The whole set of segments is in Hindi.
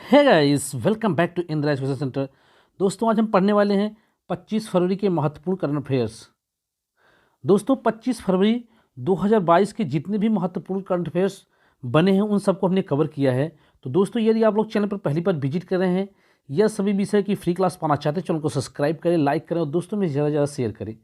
है guys, welcome back to Indira education centre. दोस्तों, आज हम पढ़ने वाले हैं 25 फरवरी के महत्वपूर्ण करंट अफेयर्स। दोस्तों, 25 फरवरी 2022 के जितने भी महत्वपूर्ण करंट अफेयर्स बने हैं उन सबको हमने कवर किया है। तो दोस्तों, यदि आप लोग चैनल पर पहली बार विजिट कर रहे हैं या सभी विषय की फ्री क्लास पाना चाहते हैं, चैनल को सब्सक्राइब करें, लाइक करें और दोस्तों में ज़्यादा से ज़्यादा शेयर करें।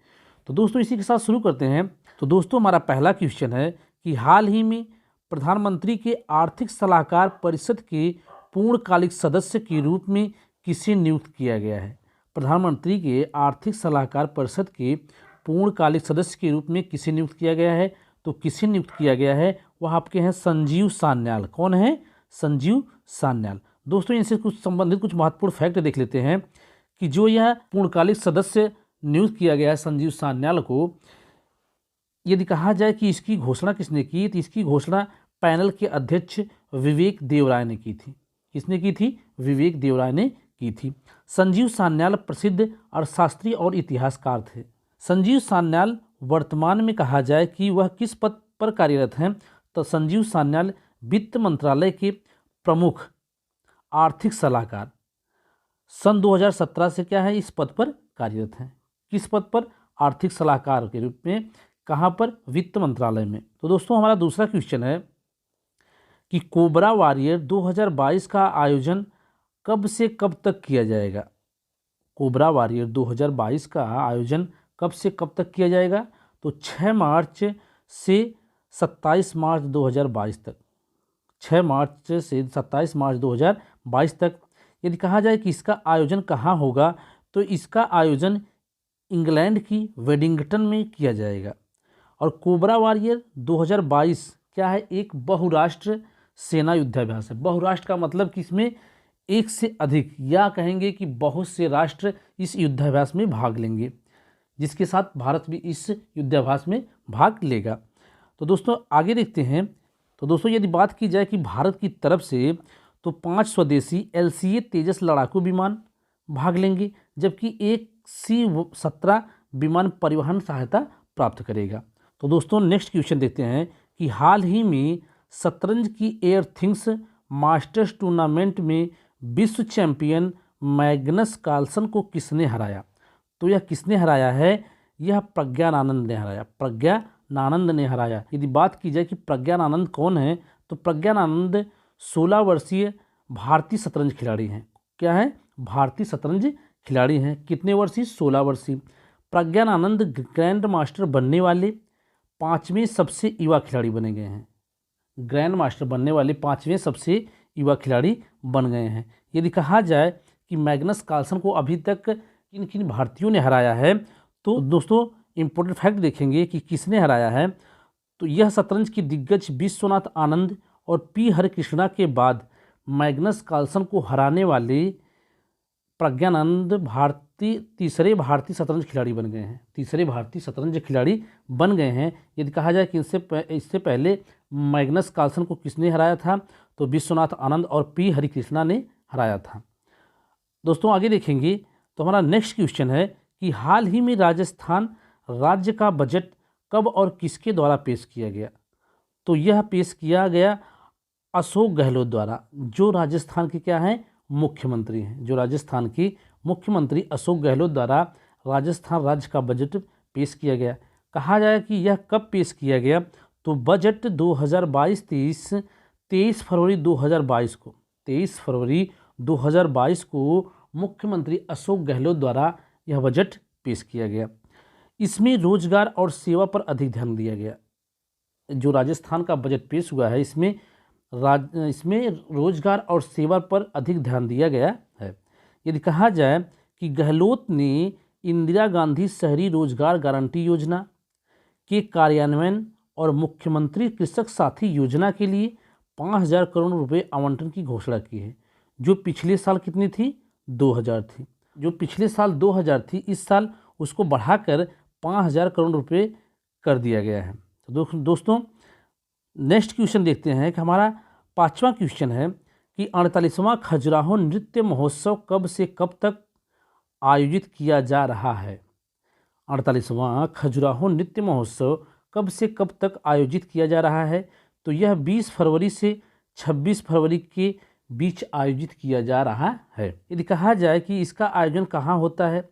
तो दोस्तों, इसी के साथ शुरू करते हैं। तो दोस्तों, हमारा पहला क्वेश्चन है कि हाल ही में प्रधानमंत्री के आर्थिक सलाहकार परिषद के पूर्णकालिक सदस्य के रूप में किसे नियुक्त किया गया है? प्रधानमंत्री के आर्थिक सलाहकार परिषद के पूर्णकालिक सदस्य के रूप में किसे नियुक्त किया गया है? तो किसे नियुक्त किया गया है वह आपके हैं संजीव सान्याल। कौन है? संजीव सान्याल। दोस्तों, इनसे कुछ संबंधित कुछ महत्वपूर्ण फैक्ट देख लेते हैं कि जो यह पूर्णकालिक सदस्य नियुक्त किया गया है संजीव सान्याल को, यदि कहा जाए कि इसकी घोषणा किसने की, तो इसकी घोषणा पैनल के अध्यक्ष विवेक देवराय ने की थी। किसने की थी? विवेक देवराय ने की थी। संजीव सान्याल प्रसिद्ध अर्थशास्त्री और इतिहासकार थे। संजीव सान्याल वर्तमान में कहा जाए कि वह किस पद पर कार्यरत हैं, तो संजीव सान्याल वित्त मंत्रालय के प्रमुख आर्थिक सलाहकार सन 2017 से क्या है इस पद पर कार्यरत हैं। किस पद पर? आर्थिक सलाहकार के रूप में। कहाँ पर? वित्त मंत्रालय में। तो दोस्तों, हमारा दूसरा क्वेश्चन है कि कोबरा वॉरियर 2022 का आयोजन कब से कब तक किया जाएगा? कोबरा वॉरियर 2022 का आयोजन कब से कब तक किया जाएगा? तो 6 मार्च से 27 मार्च 2022 तक। 6 मार्च से 27 मार्च 2022 तक। यदि कहा जाए कि इसका आयोजन कहाँ होगा, तो इसका आयोजन इंग्लैंड की वेडिंगटन में किया जाएगा। और कोबरा वॉरियर 2022 क्या है? एक बहुराष्ट्र सेना युद्धाभ्यास है। बहुराष्ट्र का मतलब कि इसमें एक से अधिक या कहेंगे कि बहुत से राष्ट्र इस युद्धाभ्यास में भाग लेंगे, जिसके साथ भारत भी इस युद्धाभ्यास में भाग लेगा। तो दोस्तों, आगे देखते हैं। तो दोस्तों, यदि बात की जाए कि भारत की तरफ से, तो 5 स्वदेशी LCA तेजस लड़ाकू विमान भाग लेंगे, जबकि एक C-17 विमान परिवहन सहायता प्राप्त करेगा। तो दोस्तों, नेक्स्ट क्वेश्चन देखते हैं कि हाल ही में शतरंज की एयर थिंग्स मास्टर्स टूर्नामेंट में विश्व चैंपियन मैग्नस कार्लसन को किसने हराया? तो यह किसने हराया है? यह प्रज्ञानानंद ने हराया। प्रज्ञानानंद ने हराया। यदि बात की जाए कि प्रज्ञानानंद कौन है, तो प्रज्ञानानंद 16 वर्षीय भारतीय शतरंज खिलाड़ी हैं। क्या है? भारतीय शतरंज खिलाड़ी हैं। कितने वर्षीय? 16 वर्षीय। प्रज्ञानानंद ग्रैंड मास्टर बनने वाले 5वें सबसे युवा खिलाड़ी बने गए हैं। ग्रैंड मास्टर बनने वाले 5वें सबसे युवा खिलाड़ी बन गए हैं। यदि कहा जाए कि मैग्नस कार्लसन को अभी तक किन किन भारतीयों ने हराया है, तो दोस्तों इंपॉर्टेंट फैक्ट देखेंगे कि किसने हराया है। तो यह शतरंज की दिग्गज विश्वनाथ आनंद और P हरिकृष्णा के बाद मैग्नस कार्लसन को हराने वाले प्रज्ञानंद तीसरे भारतीय शतरंज खिलाड़ी बन गए हैं। तीसरे भारतीय शतरंज खिलाड़ी बन गए हैं। यदि कहा जाए कि इससे पहले मैग्नस कार्लसन को किसने हराया था, तो विश्वनाथ आनंद और P हरिकृष्णा ने हराया था। दोस्तों, आगे देखेंगे। तो हमारा नेक्स्ट क्वेश्चन है कि हाल ही में राजस्थान राज्य का बजट कब और किसके द्वारा पेश किया गया? तो यह पेश किया गया अशोक गहलोत द्वारा, जो राजस्थान के क्या हैं? मुख्यमंत्री हैं। जो राजस्थान की मुख्यमंत्री अशोक गहलोत द्वारा राजस्थान राज्य का बजट पेश किया गया। कहा जाए कि यह कब पेश किया गया, तो बजट 2022-23 23 फरवरी 2022 को 23 फरवरी 2022 को मुख्यमंत्री अशोक गहलोत द्वारा यह बजट पेश किया गया। इसमें रोजगार और सेवा पर अधिक ध्यान दिया गया। जो राजस्थान का बजट पेश हुआ है, इसमें रोजगार और सेवा पर अधिक ध्यान दिया गया है। यदि कहा जाए कि गहलोत ने इंदिरा गांधी शहरी रोजगार गारंटी योजना के कार्यान्वयन और मुख्यमंत्री कृषक साथी योजना के लिए 5,000 करोड़ रुपए आवंटन की घोषणा की है, जो पिछले साल कितनी थी? 2,000 थी। जो पिछले साल 2,000 थी, इस साल उसको बढ़ाकर 5,000 करोड़ रुपए कर दिया गया है। तो दोस्तों, नेक्स्ट क्वेश्चन देखते हैं कि हमारा 5वां क्वेश्चन है कि 48वां खजुराहो नृत्य महोत्सव कब से कब तक आयोजित किया जा रहा है? 48वां खजुराहो नृत्य महोत्सव कब से कब तक आयोजित किया जा रहा है? तो यह 20 फरवरी से 26 फरवरी के बीच आयोजित किया जा रहा है। यदि कहा जाए कि इसका आयोजन कहाँ होता है,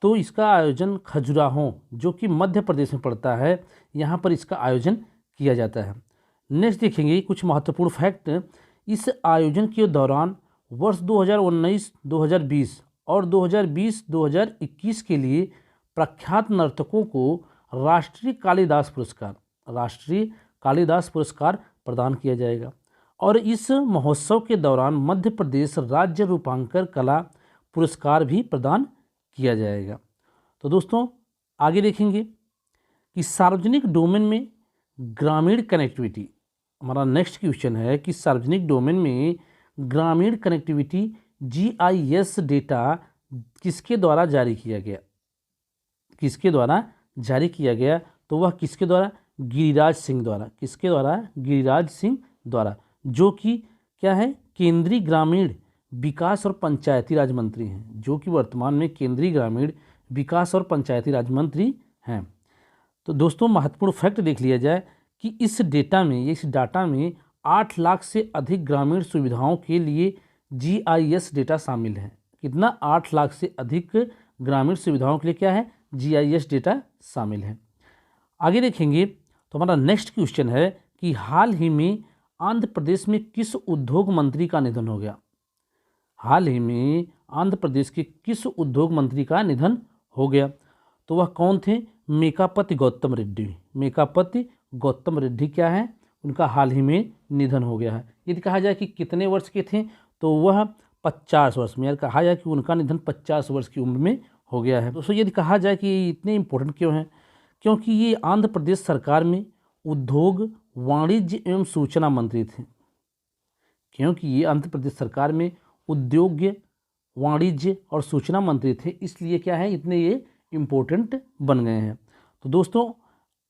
तो इसका आयोजन खजुराहो, जो कि मध्य प्रदेश में पड़ता है, यहाँ पर इसका आयोजन किया जाता है। नेक्स्ट देखेंगे कुछ महत्वपूर्ण फैक्ट। इस आयोजन के दौरान वर्ष 2019, 2020 और 2020-2021 के लिए प्रख्यात नर्तकों को राष्ट्रीय कालिदास पुरस्कार प्रदान किया जाएगा। और इस महोत्सव के दौरान मध्य प्रदेश राज्य रूपांकर कला पुरस्कार भी प्रदान किया जाएगा। तो दोस्तों आगे देखेंगे कि सार्वजनिक डोमेन में ग्रामीण कनेक्टिविटी, हमारा नेक्स्ट क्वेश्चन है कि सार्वजनिक डोमेन में ग्रामीण कनेक्टिविटी GIS डेटा किसके द्वारा जारी किया गया? किसके द्वारा जारी किया गया? तो वह किसके द्वारा? गिरिराज सिंह द्वारा। किसके द्वारा? गिरिराज सिंह द्वारा, जो कि क्या है? केंद्रीय ग्रामीण विकास और पंचायती राज मंत्री हैं, जो कि वर्तमान में केंद्रीय ग्रामीण विकास और पंचायती राज मंत्री हैं। तो दोस्तों महत्वपूर्ण फैक्ट देख लिया जाए कि इस डाटा में 8 लाख से अधिक ग्रामीण सुविधाओं के लिए GIS डेटा शामिल है। कितना? 8 लाख से अधिक ग्रामीण सुविधाओं के लिए क्या है? GIS डेटा शामिल है। आगे देखेंगे तो हमारा नेक्स्ट क्वेश्चन है कि हाल ही में आंध्र प्रदेश में किस उद्योग मंत्री का निधन हो गया? हाल ही में आंध्र प्रदेश के किस उद्योग मंत्री का निधन हो गया? तो वह कौन थे? मेकापति गौतम रेड्डी। मेकापति गौतम रेड्डी क्या है? उनका हाल ही में निधन हो गया है। यदि कहा जाए कि कितने वर्ष के थे, तो वह 50 वर्ष में, कहा जाए कि उनका निधन 50 वर्ष की उम्र में हो गया है। दोस्तों यदि कहा जाए कि ये इतने इम्पोर्टेंट क्यों हैं, क्योंकि ये आंध्र प्रदेश सरकार में उद्योग, वाणिज्य एवं सूचना मंत्री थे। क्योंकि ये आंध्र प्रदेश सरकार में उद्योग, वाणिज्य और सूचना मंत्री थे, इसलिए क्या है, इतने ये इम्पोर्टेंट बन गए हैं। तो दोस्तों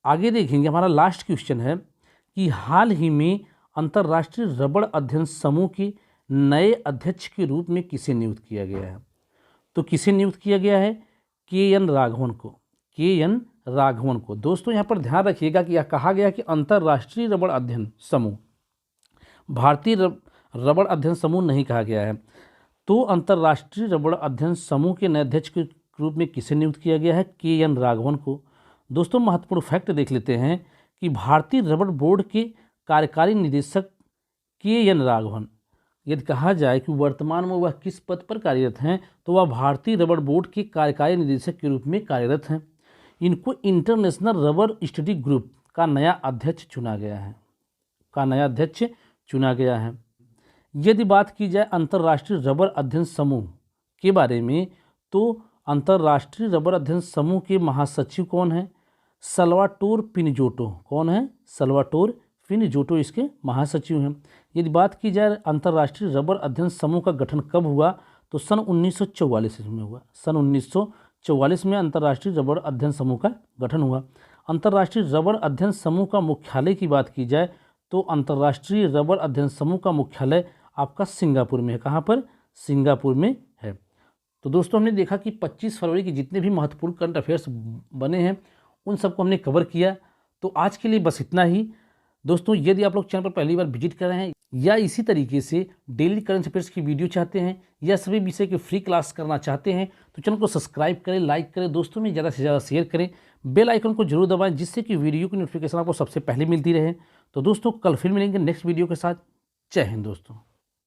आगे देखेंगे, हमारा लास्ट क्वेश्चन है कि हाल ही में अंतर्राष्ट्रीय रबड़ अध्ययन समूह के नए अध्यक्ष के रूप में किसे नियुक्त किया गया है? तो किसे नियुक्त किया गया है? KN राघवन को। KN राघवन को। दोस्तों यहाँ पर ध्यान रखिएगा कि यह कहा गया कि अंतर्राष्ट्रीय रबड़ अध्ययन समूह, भारतीय रबड़ अध्ययन समूह नहीं कहा गया है। तो अंतर्राष्ट्रीय रबड़ अध्ययन समूह के नए अध्यक्ष के रूप में किसे नियुक्त किया गया है? KN राघवन को। दोस्तों महत्वपूर्ण फैक्ट देख लेते हैं कि भारतीय रबड़ बोर्ड के कार्यकारी निदेशक KN राघवन, यदि कहा जाए कि वर्तमान में वह किस पद पर कार्यरत हैं, तो वह भारतीय रबड़ बोर्ड के कार्यकारी निदेशक के रूप में कार्यरत हैं। इनको इंटरनेशनल रबर स्टडी ग्रुप का नया अध्यक्ष चुना गया है। यदि बात की जाए अंतर्राष्ट्रीय रबर अध्ययन समूह के बारे में, तो अंतर्राष्ट्रीय रबर अध्ययन समूह के महासचिव कौन है? सल्वाटोर पिनजोटो। कौन है? सल्वाटोर पिनजोटो इसके महासचिव हैं। यदि बात की जाए अंतर्राष्ट्रीय रबर अध्ययन समूह का गठन कब हुआ, तो सन 1944 में हुआ। सन 1944 में अंतर्राष्ट्रीय रबर अध्ययन समूह का गठन हुआ। अंतर्राष्ट्रीय रबर अध्ययन समूह का मुख्यालय की बात की जाए, तो अंतर्राष्ट्रीय रबर अध्ययन समूह का मुख्यालय आपका सिंगापुर में है। कहाँ पर? सिंगापुर में है। तो दोस्तों हमने देखा कि 25 फरवरी के जितने भी महत्वपूर्ण करंट अफेयर्स बने हैं, उन सबको हमने कवर किया। तो आज के लिए बस इतना ही। दोस्तों यदि आप लोग चैनल पर पहली बार विजिट कर रहे हैं या इसी तरीके से डेली करंट अफेयर्स की वीडियो चाहते हैं या सभी विषय के फ्री क्लास करना चाहते हैं, तो चैनल को सब्सक्राइब करें, लाइक करें, दोस्तों में ज़्यादा से ज़्यादा शेयर करें, बेल आइकन को जरूर दबाएं, जिससे कि वीडियो की नोटिफिकेशन आपको सबसे पहले मिलती रहे। तो दोस्तों कल फिर मिलेंगे नेक्स्ट वीडियो के साथ। जय हिंद दोस्तों।